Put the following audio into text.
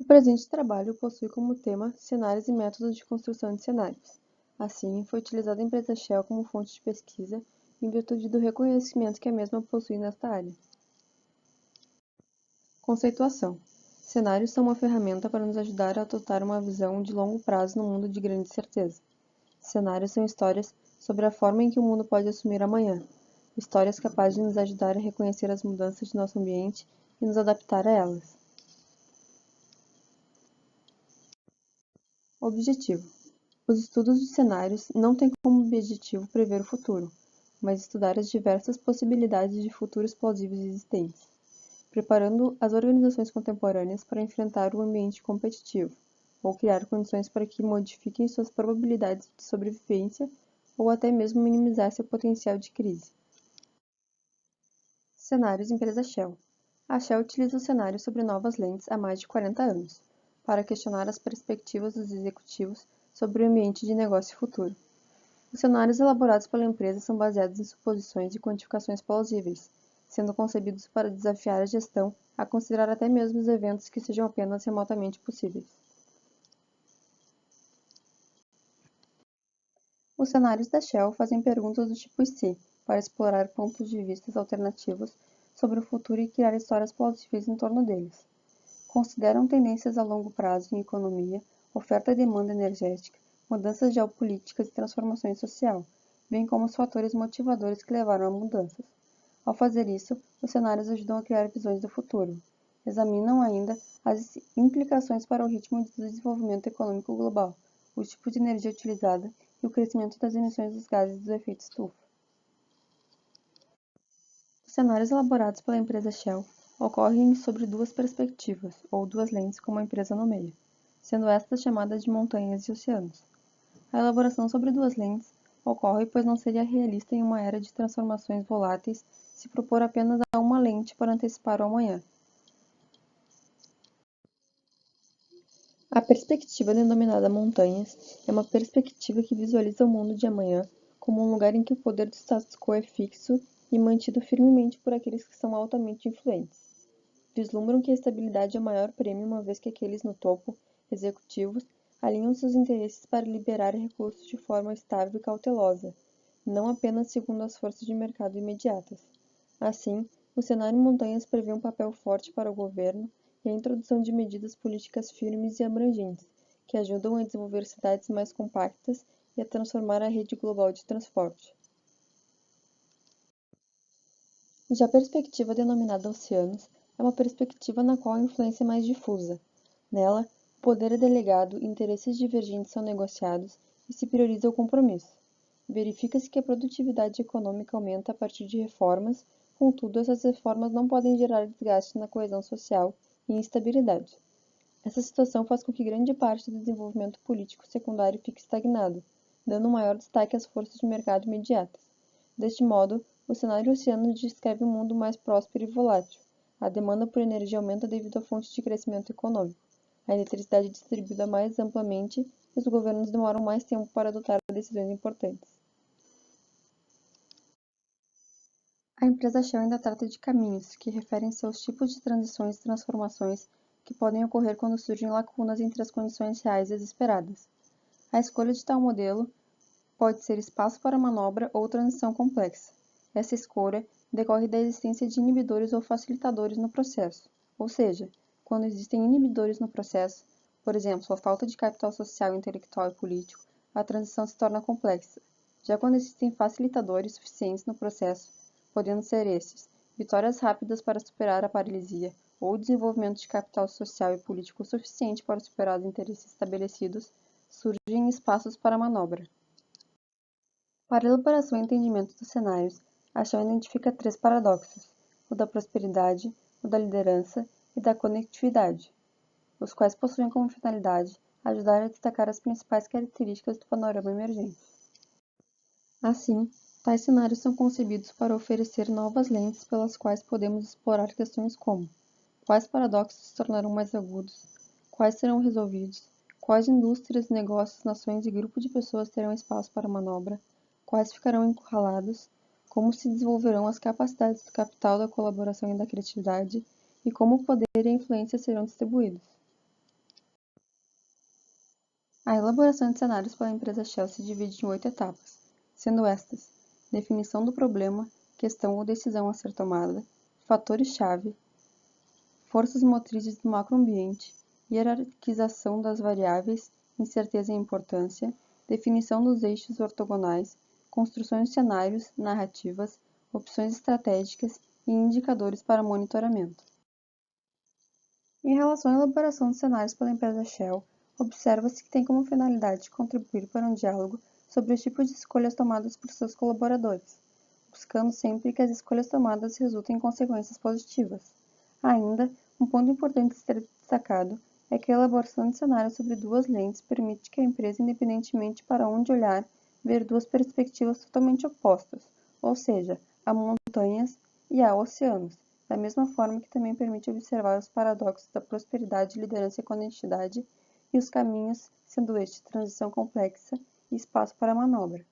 O presente trabalho possui como tema cenários e métodos de construção de cenários. Assim, foi utilizada a empresa Shell como fonte de pesquisa em virtude do reconhecimento que a mesma possui nesta área. Conceituação. Cenários são uma ferramenta para nos ajudar a adotar uma visão de longo prazo no mundo de grande certeza. Cenários são histórias sobre a forma em que o mundo pode assumir amanhã. Histórias capazes de nos ajudar a reconhecer as mudanças de nosso ambiente e nos adaptar a elas. Objetivo. Os estudos de cenários não têm como objetivo prever o futuro, mas estudar as diversas possibilidades de futuros plausíveis existentes, preparando as organizações contemporâneas para enfrentar o ambiente competitivo, ou criar condições para que modifiquem suas probabilidades de sobrevivência ou até mesmo minimizar seu potencial de crise. Cenários empresa Shell. A Shell utiliza os cenários sobre novas lentes há mais de 40 anos, para questionar as perspectivas dos executivos sobre o ambiente de negócio futuro. Os cenários elaborados pela empresa são baseados em suposições e quantificações plausíveis, sendo concebidos para desafiar a gestão a considerar até mesmo os eventos que sejam apenas remotamente possíveis. Os cenários da Shell fazem perguntas do tipo IC, para explorar pontos de vista alternativos sobre o futuro e criar histórias plausíveis em torno deles. Consideram tendências a longo prazo em economia, oferta e demanda energética, mudanças geopolíticas e transformações social, bem como os fatores motivadores que levaram a mudanças. Ao fazer isso, os cenários ajudam a criar visões do futuro. Examinam ainda as implicações para o ritmo de desenvolvimento econômico global, o tipo de energia utilizada e o crescimento das emissões dos gases do efeito estufa. Os cenários elaborados pela empresa Shell ocorrem sobre duas perspectivas, ou duas lentes, como a empresa nomeia, sendo estas chamadas de montanhas e oceanos. A elaboração sobre duas lentes ocorre pois não seria realista em uma era de transformações voláteis se propor apenas a uma lente para antecipar o amanhã. A perspectiva denominada montanhas é uma perspectiva que visualiza o mundo de amanhã como um lugar em que o poder do status quo é fixo e mantido firmemente por aqueles que são altamente influentes. Vislumbram que a estabilidade é o maior prêmio uma vez que aqueles no topo, executivos, alinham seus interesses para liberar recursos de forma estável e cautelosa, não apenas segundo as forças de mercado imediatas. Assim, o cenário montanhas prevê um papel forte para o governo e a introdução de medidas políticas firmes e abrangentes, que ajudam a desenvolver cidades mais compactas e a transformar a rede global de transporte. Já a perspectiva denominada oceanos é uma perspectiva na qual a influência é mais difusa. Nela, o poder é delegado, interesses divergentes são negociados e se prioriza o compromisso. Verifica-se que a produtividade econômica aumenta a partir de reformas, contudo, essas reformas não podem gerar desgaste na coesão social e instabilidade. Essa situação faz com que grande parte do desenvolvimento político secundário fique estagnado, dando maior destaque às forças de mercado imediatas. Deste modo, o cenário oceano descreve um mundo mais próspero e volátil. A demanda por energia aumenta devido à fonte de crescimento econômico. A eletricidade é distribuída mais amplamente e os governos demoram mais tempo para adotar decisões importantes. A empresa Shell ainda trata de caminhos, que referem-se aos tipos de transições e transformações que podem ocorrer quando surgem lacunas entre as condições reais e as esperadas. A escolha de tal modelo pode ser espaço para manobra ou transição complexa. Essa escolha decorre da existência de inibidores ou facilitadores no processo, ou seja, quando existem inibidores no processo, por exemplo, a falta de capital social, intelectual e político, a transição se torna complexa. Já quando existem facilitadores suficientes no processo, podendo ser estes vitórias rápidas para superar a paralisia ou desenvolvimento de capital social e político suficiente para superar os interesses estabelecidos, surgem espaços para manobra. Para a elaboração e entendimento dos cenários, a Shell identifica três paradoxos: o da prosperidade, o da liderança e da conectividade, os quais possuem como finalidade ajudar a destacar as principais características do panorama emergente. Assim, tais cenários são concebidos para oferecer novas lentes pelas quais podemos explorar questões como: quais paradoxos se tornarão mais agudos, quais serão resolvidos, quais indústrias, negócios, nações e grupos de pessoas terão espaço para manobra, quais ficarão encurralados, como se desenvolverão as capacidades do capital, da colaboração e da criatividade, e como o poder e a influência serão distribuídos. A elaboração de cenários pela empresa Shell se divide em 8 etapas, sendo estas: definição do problema, questão ou decisão a ser tomada, fatores-chave, forças motrizes do macroambiente, hierarquização das variáveis, incerteza e importância, definição dos eixos ortogonais, construções de cenários, narrativas, opções estratégicas e indicadores para monitoramento. Em relação à elaboração de cenários pela empresa Shell, observa-se que tem como finalidade contribuir para um diálogo sobre os tipos de escolhas tomadas por seus colaboradores, buscando sempre que as escolhas tomadas resultem em consequências positivas. Ainda, um ponto importante a ser destacado é que a elaboração de cenários sobre duas lentes permite que a empresa, independentemente para onde olhar, ver duas perspectivas totalmente opostas, ou seja, há montanhas e há oceanos, da mesma forma que também permite observar os paradoxos da prosperidade, liderança com honestidade e os caminhos, sendo este transição complexa e espaço para manobra.